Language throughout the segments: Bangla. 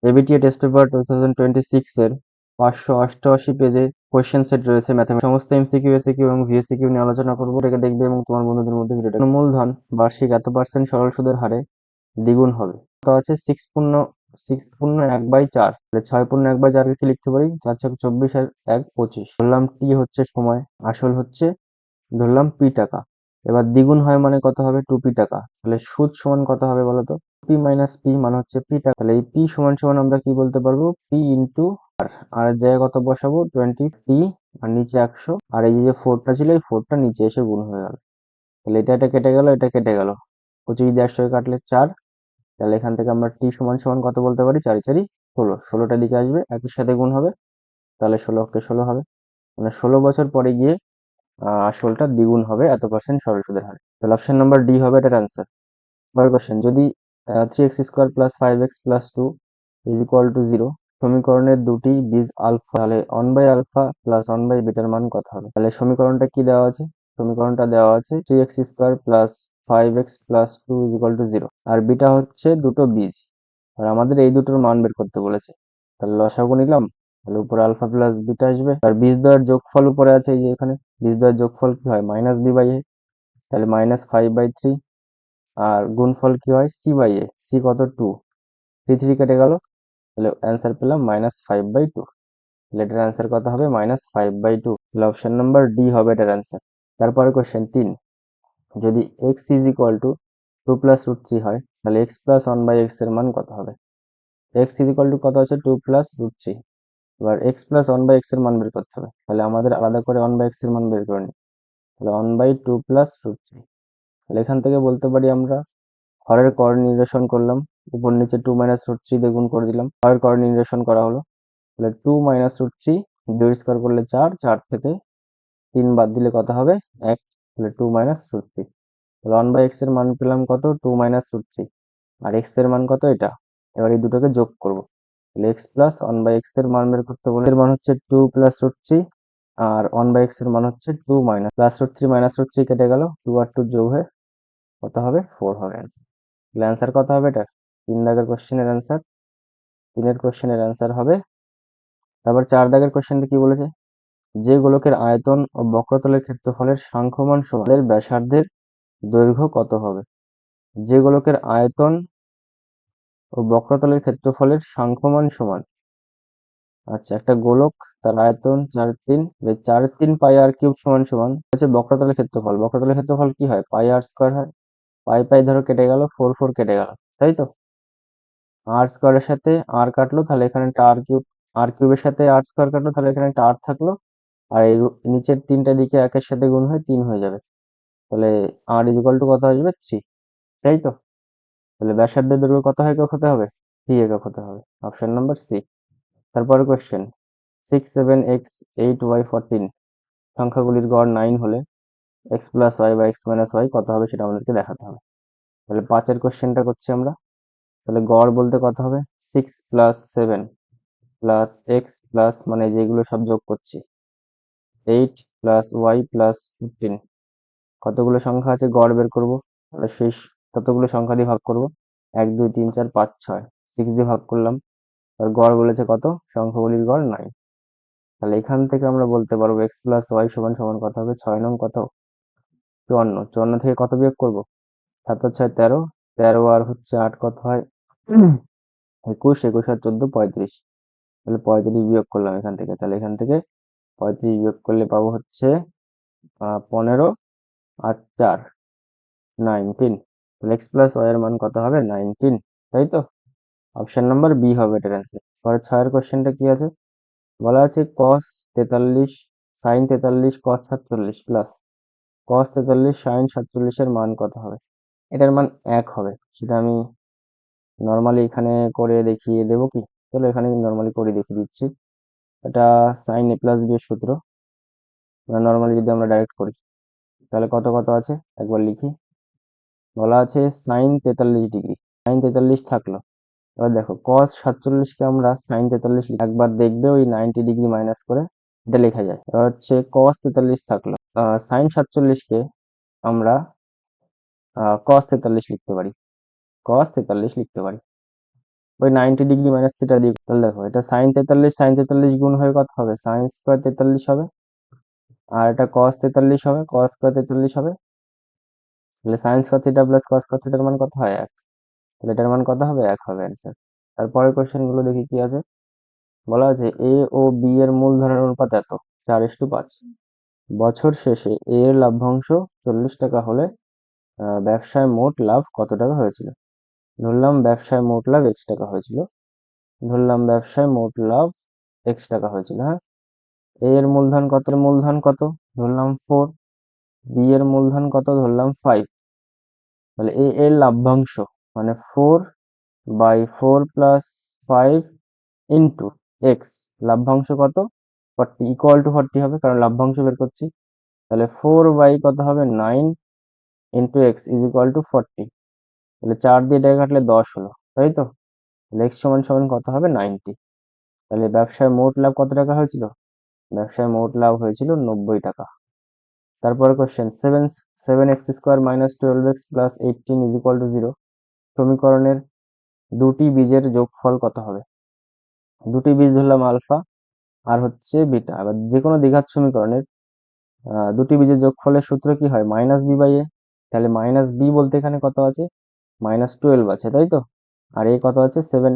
এবিটিএ টেস্ট পেপার 2026 এর 588 পেজে কোয়েশ্চেন সেট রয়েছে ম্যাথমেটিক্স। সমস্ত এমসিকিউ, এসিকিউ এবং ভিএসিকিউ নিয়ে আলোচনা করবো। এটাকে দেখবে এবং তোমার বন্ধুদের মধ্যে ভিডিওটা। মূলধন বার্ষিক এত % সরল সুদের হারে দ্বিগুণ হবে। তো আছে 6.1/4, 6.1/4 কে কি লিখতে পারি? 4×4 = 24 আর 1 25। ধরলাম টি হচ্ছে সময়, আসল হচ্ছে ধরলাম পি টাকা। এবার দ্বিগুণ হয় মানে কত হবে? 2p টাকা। তাহলে সুদ সমান কত হবে বলতো? পি মাইনাস পি মানে হচ্ছে পি টাকা। তাহলে এই পি সমান সমান আমরা কি বলতে পারবো? পি ইন্টু আর জায়গায় কত বসাবো? 20p, আর নিচে 100, আর এই যে 4টা ছিল এই 4টা নিচে এসে গুণ হয়ে গেল। তাহলে এটা কেটে গেল, এটা কেটে গেল। 25 দিয়ে 100 কাটলে 4। তাহলে এখান থেকে আমরা টি সমান সমান কত বলতে পারি? 4 4 16। 16টা দিকে আসবে, একের সাথে গুণ হবে, তাহলে 16 হবে। মানে 16 বছর পরে গিয়ে আসলটা দ্বিগুণ হবে এত % সরল সুদের হারে। তাহলে অপশন নাম্বার ডি হবে এটার অ্যান্সার। পরের কোশ্চেন, যদি 3x² + 5x + 2 = 0 সমীকরণের দুটি বীজ আলফা, তাহলে 1/α + 1/β মান কত হবে? তাহলে সমীকরণটা কি দেওয়া আছে? সমীকরণটা দেওয়া আছে 3x² + 5x + 2 = 0, আর বিটা হচ্ছে দুটো বীজ, আর আমাদের এই দুটোর মান বের করতে বলেছে। তাহলে লসাগু নিলাম, তাহলে উপরে আলফা প্লাস বিটা আসবে, আর বীজদ্বয়ের যোগফল উপরে আছে, এই যে এখানে বীজদ্বয়ের যোগফল কি হয়? -b/a, তাহলে -5/3, আর গুণফল কি হয়? c/a, c কত? 2, 3 3 কেটে গেল, তাহলে অ্যান্সার পেলাম -5/2। তাহলে এটার অ্যান্সার কত হবে? -5/2। তাহলে অপশন নাম্বার ডি হবে এটার অ্যান্সার। তারপরে কোশ্চেন 3, যদি x = 2 + √3 হয়, তাহলে x + 1/x এর মান কত হবে? x = কত আছে? 2 + √3। এবার x + 1/x এর মান বের করতে হবে। তাহলে আমাদের আলাদা করে 1/x এর মান বের করে নিই। তাহলে 1/2 + √3। তাহলে এখান থেকে বলতে পারি আমরা হরের কর নির্দেশন করলাম, উপর নিচে 2 - √3 দিয়ে গুণ করে দিলাম, হরের কর নির্দেশন করা হলো। তাহলে 2 - √3 2 স্কোয়ার করলে 4, 4 থেকে 3 বাদ দিলে কত হবে? 1। তাহলে 2 - √3। তাহলে 1/x এর মান পেলাম কত? 2 - √3, আর x এর মান কত? এটা। এবার এই দুটোকে যোগ করব। তাহলে x + 1/x এর মান বের করতে বলে, এর মান হচ্ছে 2 + √3, আর 1/x এর মান হচ্ছে 2 +√3 -√3 কেটে গেল, 2 আর 2 যোগ হয়ে কত হবে? 4 হবে অ্যান্সার। তাহলে অ্যান্সার কত হবে এটা? 3 দাগের কোশ্চেনের অ্যান্সার, 3 কোশ্চেনের অ্যান্সার হবে। তারপর 4 দাগের কোশ্চেনটা কি বলেছে? যে গোলকের আয়তন ও বক্রতলের ক্ষেত্রফলের সাংখ্যমান সমান, এর ব্যাসার্ধের দৈর্ঘ্য কত হবে? যে গোলকের আয়তন ও বক্রতলের ক্ষেত্রফলের সাংখ্যমান সমান। আচ্ছা, একটা গোলক, তার আয়তন 4 4/3 πr³ হচ্ছে বক্রতলের ক্ষেত্রফল। বক্রতলের ক্ষেত্রফল কি হয়? πr² হয়। পাই ধরো কেটে গেল, 4 4 কেটে গেল, তাই তো? আর স্কোয়ারের সাথে আর কাটলো, তাহলে এখানে একটা আর কিউবের সাথে আর স্কোয়ার কাটলো, তাহলে এখানে একটা আর থাকলো, আর এই নিচের 3টা দিকে একের সাথে গুণ হয়ে 3 হয়ে যাবে। তাহলে আর = কত আসবে? 3, তাই তো? তাহলে ব্যাসার্ধের দৈর্ঘ্য কত একক হতে হবে? 3 একক হতে হবে। Option number C. তারপরে কোশ্চেন, 6 7 x 8 y 14 সংখ্যাগুলির গড় 9 হলে x + y বা x - y কত হবে সেটা আমাদেরকে দেখাতে হবে। তাহলে 5 কোশ্চেনটা করছি আমরা। তাহলে গড় বলতে কত হবে? 6 + 7 + x প্লাস, মানে যেগুলো সব যোগ করছি, 8 + y + 15, কতগুলো সংখ্যা আছে? গড় বের করব। তাহলে শেষ ততগুলো সংখ্যা দিয়ে ভাগ করব। 1 2 3 4 5 6, 6 দিয়ে ভাগ করলাম। আর গড় বলেছে কত? সংখ্যাগুলির গড় 9। তাহলে এখান থেকে আমরা বলতে পারবো x + y সমান সমান কত হবে? 6 নং কত? 54। 54 থেকে কত বিয়োগ করব? 7 আর 6 13, 13 আর হচ্ছে 8 কত হয়? 21, 21 আর 14 35। তাহলে 35 বিয়োগ করলাম এখান থেকে। তাহলে এখান থেকে 35 বিয়োগ করলে পাবো হচ্ছে 15 আর 4 19। তাহলে x + y এর মান কত হবে? 19, তাই তো? অপশন নাম্বার বি হবে এটার অ্যান্সার। পরে 6 কোশ্চেনটা কি আছে? বলা আছে cos 43 sin 43 cos 47 plus cos 43 sin 47 এর মান কত হবে? এটার মান 1 হবে। সেটা আমি নর্মালি এখানে করে দেখিয়ে দেবো কি? চলো এখানে নর্মালি করে দেখিয়ে দিচ্ছি। এটা sin a + b এর সূত্র। নর্মালি যদি আমরা ডাইরেক্ট করি, তাহলে কত কত আছে একবার লিখি। বলা আছে sin 43 ডিগ্রি, sin 43 থাকলো। এবার দেখো cos 47 কে আমরা sin 43 একবার দেখবে ওই 90 ডিগ্রি মাইনাস করে এটা লেখা যায়। এবার হচ্ছে cos 43 থাকলো, sin 47 কে আমরা cos 43 লিখতে পারি, cos 43 লিখতে পারি। ওই 90 ডিগ্রি মাইনাস থিটা দিয়ে। তাহলে দেখো এটা sin 43 গুণ হয়ে কত হবে, সাইন স্কোয়ার 43 হবে, আর এটা cos 43 হবে, cos স্কোয়ার 43 হবে। তাহলে sine square theta plus cos square থিটার মান কত হয়, 1। তাহলে এটার মান কত হবে, 1 হবে অ্যান্সার। তারপরের কোশ্চেন গুলো দেখি কি আছে। বলা আছে এ ও বি এর মূলধনের অনুপাত এত, 4:5। বছর শেষে এ এর লভ্যাংশ 40 টাকা হলে ব্যবসায় মোট লাভ কত টাকা হয়েছিল। ধরলাম ব্যবসায় মোট লাভ x টাকা হয়েছিল, ধরলাম ব্যবসায় মোট লাভ x টাকা হয়েছিল, হ্যাঁ। এ এর মূলধন কত, ধরলাম 4। বি এর মূলধন কত, ধরলাম 5। তাহলে এ এর লভ্যাংশ মানে 4/4 + 5 ইন্টু এক্স, লভ্যাংশ কত 40, ইকুয়াল টু 40 হবে কারণ লভ্যাংশ বের করছি। তাহলে 4 বাই কত হবে 9 into x is equal to 40। তাহলে 4 দিয়ে এটাকে কাটলে 10 হলো, তাই তো। তাহলে এক্স সমান সমান কত হবে 90। তাহলে ব্যবসায় মোট লাভ কত টাকা হয়েছিল, ব্যবসায় মোট লাভ হয়েছিল 90 টাকা। তারপরে question, seven x square minus 12x plus 18 is equal to 0 সমীকরণের দুটি বীজের যোগফল কত হবে। দুটি বীজ ধরলাম আলফা আর হচ্ছে বিটা। এবার যে কোনো দ্বিঘাত সমীকরণের দুটি বীজের যোগফলের সূত্র কি হয়, -b/a। তাহলে -b বলতে এখানে কত আছে, -12 আছে, তাই তো। আর এ কত আছে 7।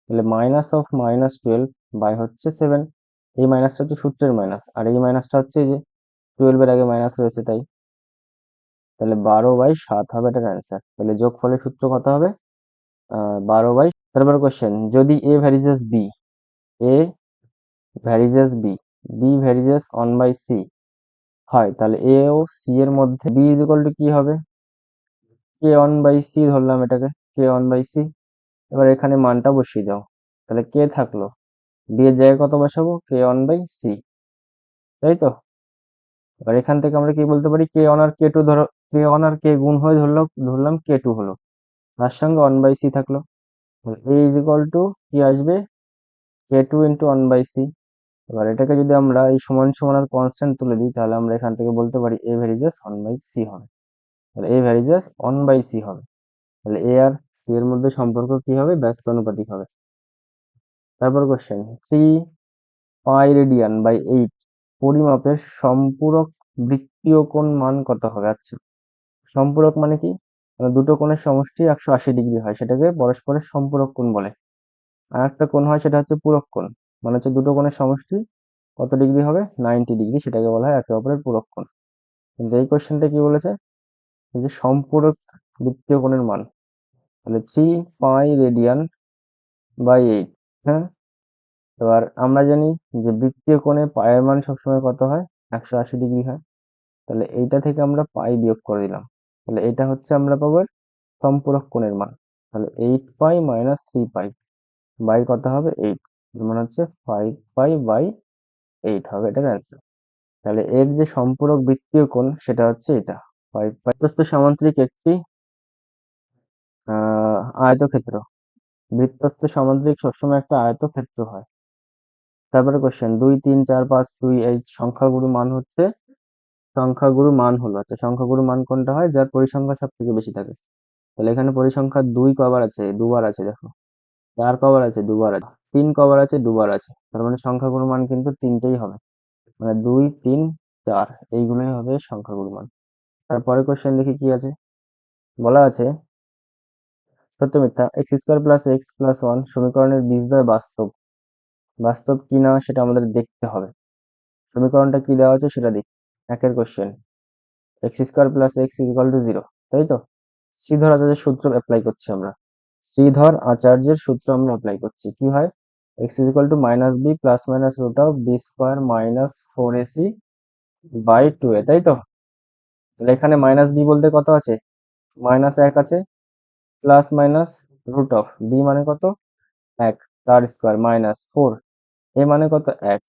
তাহলে -12 বাই হচ্ছে 7। এই মাইনাসটা হচ্ছে সূত্রের মাইনাস, আর এই মাইনাসটা হচ্ছে এই যে 12 এর আগে মাইনাস রয়েছে তাই। তাহলে 12/7 হবে এটার অ্যান্সার। তাহলে যোগফলের সূত্র কত হবে, 12/। তারপর কোশ্চেন, যদি A varies B, A varies B, B varies 1/c হয়, তাহলে এ ও সি এর মধ্যে বি ইজ ইকুয়াল টু কি হবে, k1/c ধরলাম এটাকে, k1/c। এবার এখানে মানটা বসিয়ে দাও। তাহলে কে থাকলো, বি এর জায়গায় কত বসাবো, k1/c, তাই তো। এবার এখান থেকে আমরা কি বলতে পারি, k1 আর k2 ধরো, k1 আর k গুণ হয়ে ধরলাম k2 হলো, তার সঙ্গে 1/c থাকলো। এ ইজ ইকুয়াল টু কি আসবে, k2 ইন্টু 1/c। এবার এটাকে যদি আমরা এই সমান সমান আর কনস্ট্যান্ট তুলে দিই, তাহলে আমরা এখান থেকে বলতে পারি এ ভ্যারিজেস 1/c হবে। তাহলে এ ভ্যারিজেস 1/c হবে। তাহলে এ আর সি এর মধ্যে সম্পর্ক কি হবে, ব্যস্ত অনুপাতিক হবে। তারপর কোশ্চেন, 3π/8 পরিমাপের সম্পূরক বৃত্তীয় কোণ মান কত হবে। আচ্ছা, সম্পূরক মানে কি, মানে দুটো কোণের সমষ্টি 180 ডিগ্রি হয়, সেটাকে পরস্পরের সম্পূরক কোণ বলে। আর একটা কোণ হয় সেটা হচ্ছে পূরক কোণ, মানে হচ্ছে দুটো কোণের সমষ্টি কত ডিগ্রি হবে, 90 ডিগ্রি, সেটাকে বলা হয় একে অপরের পূরক কোণ। কিন্তু এই কোশ্চেনটা কি বলেছে, এই যে সম্পূরক বৃত্তীয় কোণের মান, তাহলে 3π/8, হ্যাঁ। এবার আমরা জানি যে বৃত্তীয় কোণে পায়ের মান সবসময় কত হয়, 180 ডিগ্রি হয়। তাহলে এইটা থেকে আমরা পাই বিয়োগ করে দিলাম, তাহলে এটা হচ্ছে আমরা পাবো সম্পূরক কোণের মান। তাহলে 8π - 3π বাই কত হবে 8, মানে হচ্ছে 5π/8 হবে এটার অ্যান্সার। তাহলে এর যে সম্পূরক বৃত্তীয় কোণ সেটা হচ্ছে এটা 5π। প্রস্থ সামান্তরিক একটি আয়তক্ষেত্র, বৃত্তস্থ সামান্তরিক সবসময় একটা আয়তক্ষেত্র হয়। তারপরে কোশ্চেন, 2 3 4 5 2 এই সংখ্যাগুরু মান হলো, আচ্ছা সংখ্যাগুরু মান কোনটা হয়, যার পরিসংখ্যা সব থেকে বেশি থাকে। তাহলে এখানে পরিসংখ্যা 2 কবার আছে, দুবার আছে দেখো। 4 কবার আছে, দুবার আছে। 3 কবার আছে, দুবার আছে। তার মানে সংখ্যাগুরু মান কিন্তু তিনটেই হবে, মানে 2 3 4 এইগুলোই হবে সংখ্যাগুরু মান। তারপরে কোশ্চেন দেখি কি আছে। বলা আছে সত্য মিথ্যা x² + x+1 সমীকরণের বীজদ্বয় বাস্তব, বাস্তব কি না সেটা আমাদের দেখতে হবে। সমীকরণটা কি দেওয়া আছে সেটা দেখি। একের কোশ্চেন, x² + x = 0, তাই তো। শ্রীধর আচার্যের সূত্র অ্যাপ্লাই করছি আমরা, শ্রীধর আচার্যের সূত্র আমরা অ্যাপ্লাই করছি। কি হয়, x = -b ± √b² - 4ac/2a, তাই তো। তাহলে এখানে -b বলতে কত আছে, -1 আছে, প্লাস মাইনাস √b মানে কত 1, তার স্কোয়ার -4, a মানে কত 1,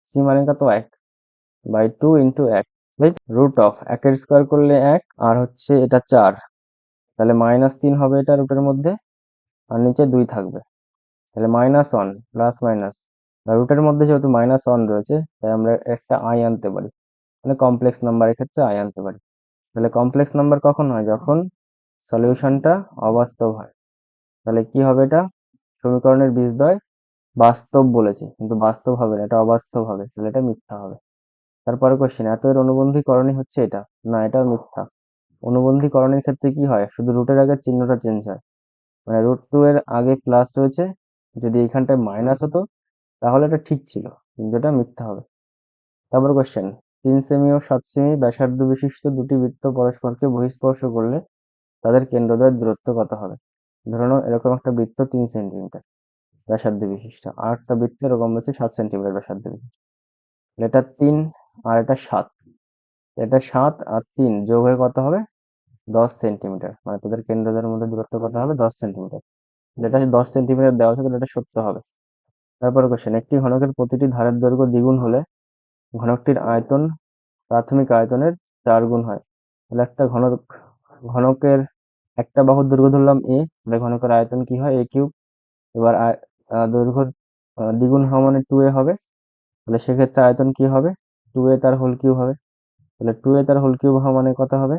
c মানে কত 1/2 ইন্টু 1, রাইট। √1 এর স্কোয়ার করলে 1, আর হচ্ছে এটা 4, তাহলে -3 হবে এটা রুটের মধ্যে, আর নিচে 2 থাকবে। তাহলে -1 প্লাস মাইনাস, রুটের মধ্যে যেহেতু -1 রয়েছে তাই আমরা একটা i আনতে পারি, মানে কমপ্লেক্স নাম্বার ক্ষেত্রে i আনতে পারি। তাহলে কমপ্লেক্স নাম্বার কখন হয়, যখন সলিউশনটা অবাস্তব হয়। তাহলে কি হবে এটা, সমীকরণের বীজদ্বয় বাস্তব বলেছে, কিন্তু বাস্তব হবে না, এটা অবাস্তব হবে, তাহলে এটা মিথ্যা হবে। তারপরে কোশ্চেন, এত এর অনুবন্ধীকরণই হচ্ছে এটা, না এটাও মিথ্যা। অনুবন্ধীকরণের ক্ষেত্রে কি হয়, শুধু রুটের আগে চিহ্নটা চেঞ্জ হয়, মানে √2 এর আগে প্লাস রয়েছে, যদি এখানটায় মাইনাস হতো তাহলে এটা ঠিক ছিল, কিন্তু এটা মিথ্যা হবে। তারপর কোশ্চেন, 3 সেমি ও 7 সেমি ব্যাসার্ধ বিশিষ্ট দুটি বৃত্ত পরস্পরকে বহিঃস্পর্শ করলে তাদের কেন্দ্রদ্বয়ের দূরত্ব কত হবে? ধরে নাও এরকম একটা বৃত্ত 3 সেন্টিমিটার ব্যাসার্ধ বিশিষ্ট, আর একটা বৃত্ত এরকম হচ্ছে 7 সেন্টিমিটার ব্যাসার্ধ বিশিষ্ট। এটা 3 আর এটা 7, এটা 7 আর 3 যোগ হয়ে কত হবে? 10 সেন্টিমিটার, মানে তাদের কেন্দ্রদ্বয়ের মধ্যে দূরত্ব কত হবে? 10 সেন্টিমিটার। যেটা 10 সেন্টিমিটার দেওয়া আছে তাহলে এটা সত্য হবে। তারপরে কোশ্চেন, একটি ঘনকের প্রতিটি ধারের দৈর্ঘ্য দ্বিগুণ হলে ঘনকটির আয়তন প্রাথমিক আয়তনের 4 গুণ হয়। তাহলে একটা ঘনকের একটা বাহুর দৈর্ঘ্য ধরলাম a, তাহলে ঘনকের আয়তন কি হয়? a cube. এবার দৈর্ঘ্য দ্বিগুণ হওয়া মানে 2a হবে, তাহলে সেক্ষেত্রে আয়তন কি হবে? 2a তার হোল কিউব হবে। তাহলে 2a তার হোল কিউব হওয়া মানে কত হবে?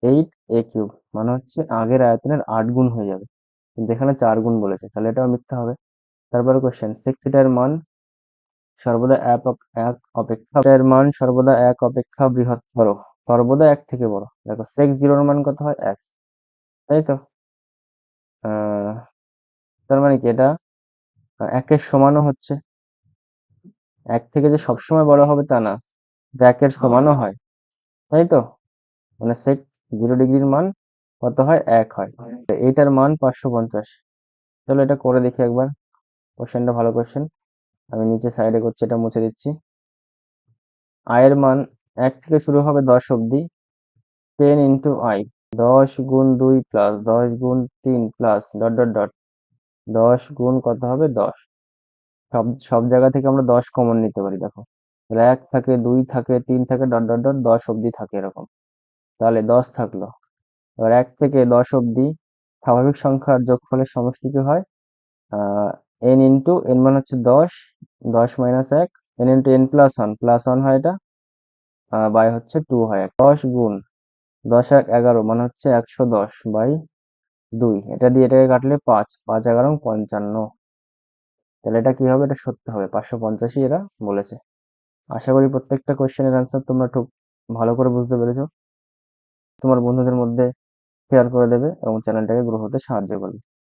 8a কিউব, মানে হচ্ছে আগের আয়তনের 8 গুণ হয়ে যাবে, কিন্তু এখানে 4 গুণ বলেছে, তাহলে এটাও মিথ্যা হবে। তারপরে কোশ্চেন, sec থিটা এর মান সর্বদা এক অপেক্ষা বৃহত্তর, সর্বদা 1 থেকে বড়। দেখো sec 0 এর মান কত হয়? 1, তাই তো? আহ তার মানে কি এটা 1 এর সমানও হচ্ছে, 1 থেকে যে সবসময় বড় হবে তা না, 1 এর সমানও হয়, তাই তো? মানে sec 0 ডিগ্রির মান কত হয়? 1 হয়। তো এইটার মান 550। চলো এটা করে দেখি একবার, কোশ্চেনটা ভালো কোশ্চেন। আমি নিচে সাইডে করছি, এটা মুছে দিচ্ছি। আয়ের মান 1 থেকে শুরু হবে 10 অব্দি, 10 ইন্টু আই, 10 গুণ 2 প্লাস 10 গুণ 3 প্লাস ডট ডট ডট 10 গুণ কত হবে? 10। সব সব জায়গা থেকে আমরা 10 কমন নিতে পারি, দেখো তাহলে 1 থাকে, 2 থাকে, 3 থাকে, ডট ডট ডট 10 অব্দি থাকে এরকম, তাহলে 10 থাকলো। এবার 1 থেকে 10 অব্দি স্বাভাবিক সংখ্যার যোগফলের সমষ্টি কি হয়? n ইন্টু n মান হচ্ছে 10, 10 minus 1, n into n plus 1, plus 1 হয় এটা, বাই হচ্ছে 2 হয়। 10 গুণ 10 আর 11 মানে হচ্ছে 110 বাই 2, এটা দিয়ে এটাকে কাটলে 5, 5 11 55, তাহলে এটা কি হবে? এটা সত্য হবে, 585 এরা বলেছে। আশা করি প্রত্যেকটা কোশ্চেনের অ্যান্সার তোমরা খুব ভালো করে বুঝতে পেরেছো। তোমার বন্ধুদের মধ্যে শেয়ার করে দেবে এবং চ্যানেলটাকে গ্রো হতে সাহায্য করবে।